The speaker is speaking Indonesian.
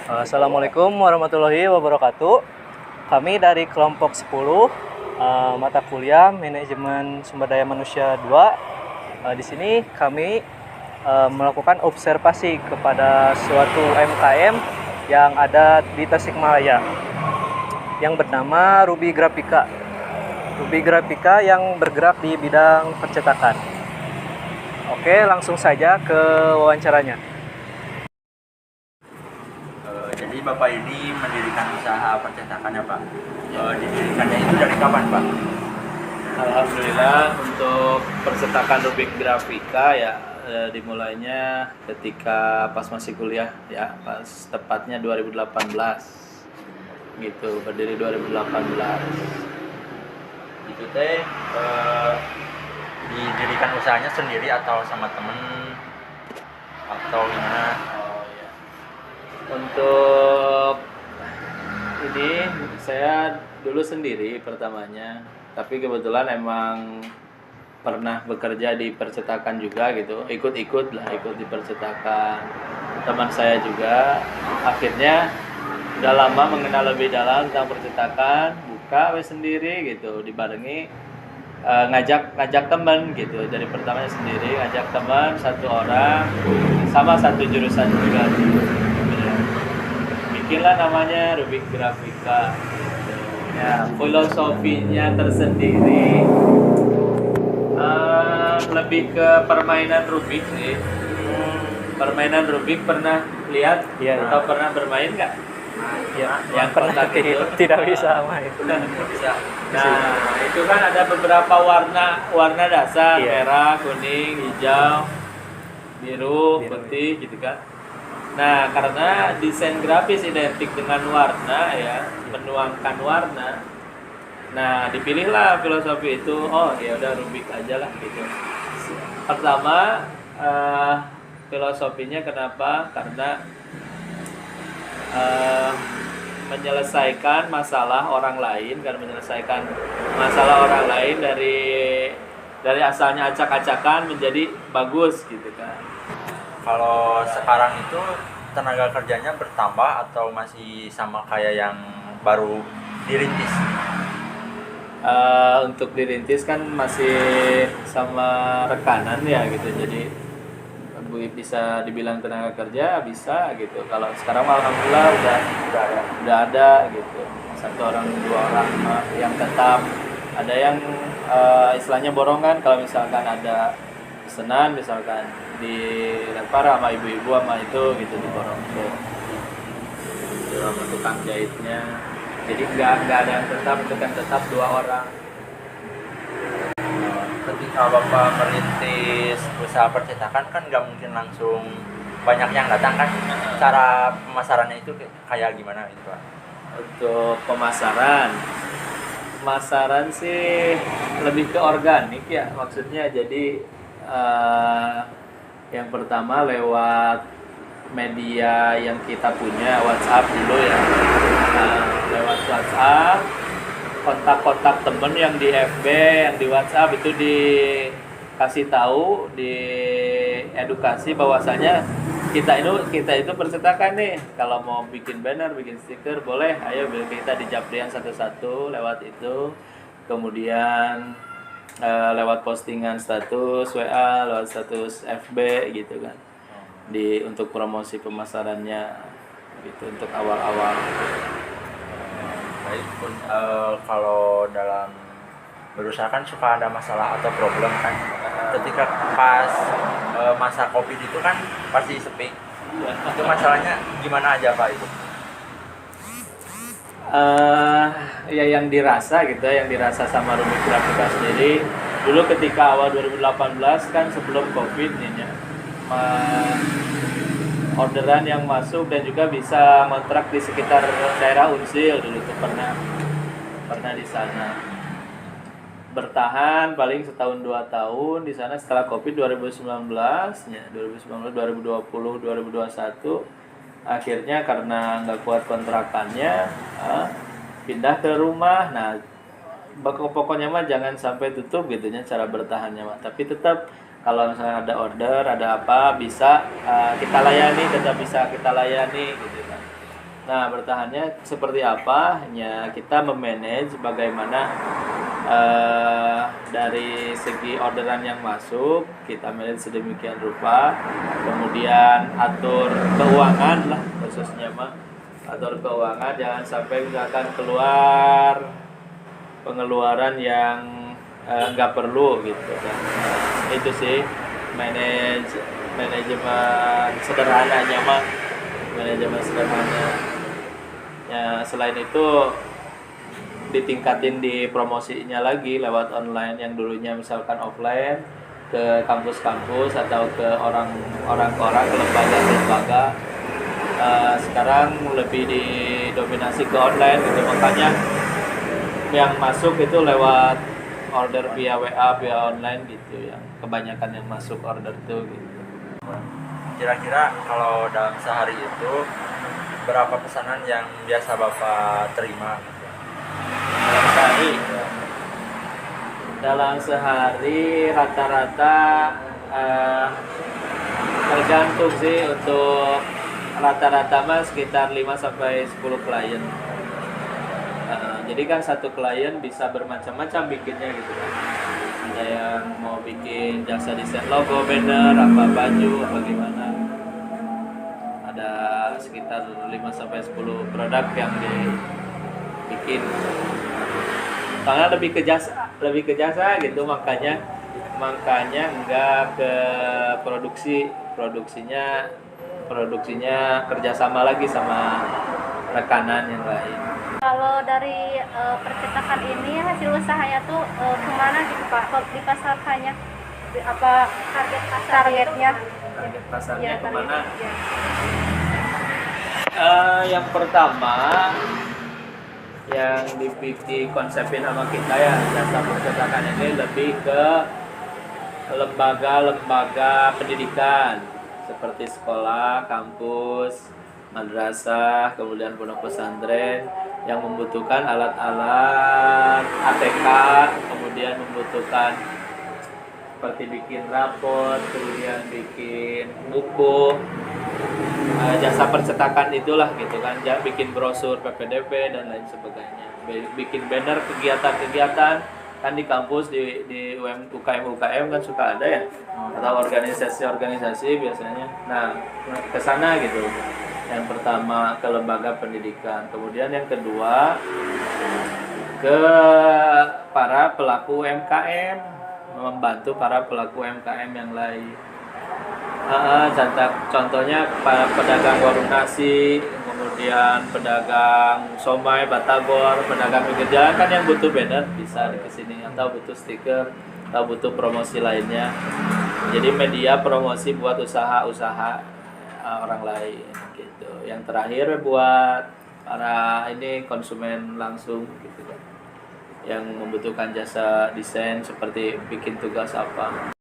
Assalamualaikum warahmatullahi wabarakatuh. Kami dari kelompok 10 mata kuliah Manajemen Sumber Daya Manusia 2. Di sini kami melakukan observasi kepada suatu UMKM yang ada di Tasikmalaya yang bernama Ruby Grafika. Ruby Grafika yang bergerak di bidang percetakan. Oke, langsung saja ke wawancaranya. Jadi Bapak ini mendirikan usaha percetakannya Pak. Didirikannya itu dari kapan Pak? Alhamdulillah untuk percetakan Rubik Grafika ya dimulainya ketika pas masih kuliah ya, pas tepatnya 2018 gitu, berdiri 2018. Itu teh didirikan usahanya sendiri atau sama temen atau gimana? Untuk ini saya dulu sendiri pertamanya, tapi kebetulan emang pernah bekerja di percetakan juga gitu, ikut di percetakan. Teman saya juga akhirnya udah lama mengenal lebih dalam tentang percetakan, buka sendiri gitu, dibarengi ngajak teman gitu. Dari pertamanya sendiri ngajak teman satu orang sama satu jurusan juga gitu. Bikinlah namanya Rubik Grafika. Ya, filosofinya tersendiri lebih ke permainan Rubik sih. Permainan Rubik pernah lihat atau pernah bermain nggak? Ya, Yang pernah kotak itu tidak bisa main. bisa. Nah, itu kan ada beberapa warna dasar, merah, kuning, hijau, biru, putih gitu kan. Nah, karena desain grafis identik dengan warna ya, menuangkan warna. Nah, dipilihlah filosofi itu. Oh, ya udah Rubik aja lah gitu. Pertama, filosofinya kenapa? Karena menyelesaikan masalah orang lain, kan menyelesaikan masalah orang lain dari asalnya acak-acakan menjadi bagus gitu kan. Kalau sekarang itu tenaga kerjanya bertambah atau masih sama kayak yang baru dirintis? Untuk dirintis kan masih sama rekanan ya gitu, jadi bisa dibilang tenaga kerja bisa gitu. Kalau sekarang alhamdulillah udah ada gitu, satu orang dua orang yang tetap, ada yang istilahnya borongan. Kalau misalkan ada pesanan misalkan dilempar sama ibu-ibu sama itu gitu, diborong tuh gitu, sama tukang jahitnya. Jadi nggak ada yang tetap, itu kan tetap dua orang. Ketika Bapak merintis usaha percetakan kan nggak mungkin langsung banyak yang datang kan? Cara pemasarannya itu kayak gimana gitu Pak? Untuk pemasaran sih lebih ke organik ya, maksudnya jadi yang pertama lewat media yang kita punya, WhatsApp dulu ya. Lewat WhatsApp, kontak-kontak temen yang di FB, yang di WhatsApp itu dikasih tahu, diedukasi bahwasanya kita itu percetakan nih. Kalau mau bikin banner, bikin stiker boleh, ayo kita di Japrian satu-satu lewat itu. Kemudian lewat postingan status WA, lewat status FB gitu kan. Untuk promosi pemasarannya gitu, untuk awal-awal. Baik, kalau dalam berusaha kan suka ada masalah atau problem kan. Ketika pas masa Covid itu kan pasti sepi. Itu masalahnya gimana aja Pak itu? Ya yang dirasa gitu, yang dirasa sama Rubik Grafika sendiri dulu ketika awal 2018 kan, sebelum Covid nih ya, orderan yang masuk dan juga bisa kontrak di sekitar daerah Unsil dulu tuh pernah di sana bertahan paling setahun 2 tahun di sana. Setelah Covid 2019 ya, 2020 2021 akhirnya karena nggak kuat kontrakannya, pindah ke rumah. Nah, pokoknya mah jangan sampai tutup gitu ya, cara bertahannya mah. Tapi tetap kalau misalnya ada order, ada apa bisa kita layani, tetap bisa kita layani gitu kan. Nah, bertahannya seperti apa? Ya, kita memanage bagaimana dari segi orderan yang masuk, kita manage sedemikian rupa. Kemudian atur keuangan lah, khususnya mah atur keuangan, jangan sampai misalkan keluar pengeluaran yang nggak perlu gitu kan. Itu sih manajemen sederhananya mah, manajemen sederhana. Ya, selain itu ditingkatin di promosinya lagi lewat online, yang dulunya misalkan offline ke kampus-kampus atau ke orang-orang ke lembaga-lembaga, sekarang lebih didominasi ke online gitu. Makanya yang masuk itu lewat order via WA, via online gitu, yang kebanyakan yang masuk order itu gitu. Kira-kira kalau dalam sehari itu berapa pesanan yang biasa Bapak terima? Dalam sehari rata-rata tergantung sih, untuk rata-rata mah sekitar 5 sampai 10 klien. Jadi kan satu klien bisa bermacam-macam bikinnya gitu kan. Ada yang mau bikin jasa desain logo, banner, apa baju, apa gimana. Ada sekitar 5 sampai 10 produk yang dibikin. Karena lebih ke jasa gitu, makanya enggak ke produksinya kerjasama lagi sama rekanan yang lain. Kalau dari percetakan ini hasil usahanya tuh kemana gitu Pak? Kalau di pasarkannya apa targetnya? Target pasarnya Ya, kemana? ya. Yang pertama yang konsepin sama kita ya, jasa percetakan ini lebih ke lembaga-lembaga pendidikan seperti sekolah, kampus, madrasah, kemudian pondok pesantren yang membutuhkan alat-alat ATK, kemudian membutuhkan seperti bikin rapor, kemudian bikin buku, jasa percetakan itulah gitu kan, bikin brosur PPDP dan lain sebagainya, bikin banner kegiatan-kegiatan kan di kampus, di UKM kan suka ada ya, atau organisasi biasanya. Nah, ke sana gitu. Yang pertama ke lembaga pendidikan, kemudian yang kedua ke para pelaku UMKM, membantu para pelaku UMKM yang lain. Contohnya para pedagang warung nasi, kemudian pedagang somai, batagor, pedagang pinggir jalan kan yang butuh banner bisa di kesini, atau butuh stiker, atau butuh promosi lainnya. Jadi media promosi buat usaha-usaha orang lain gitu. Yang terakhir buat para konsumen langsung gitu kan, yang membutuhkan jasa desain seperti bikin tugas apa.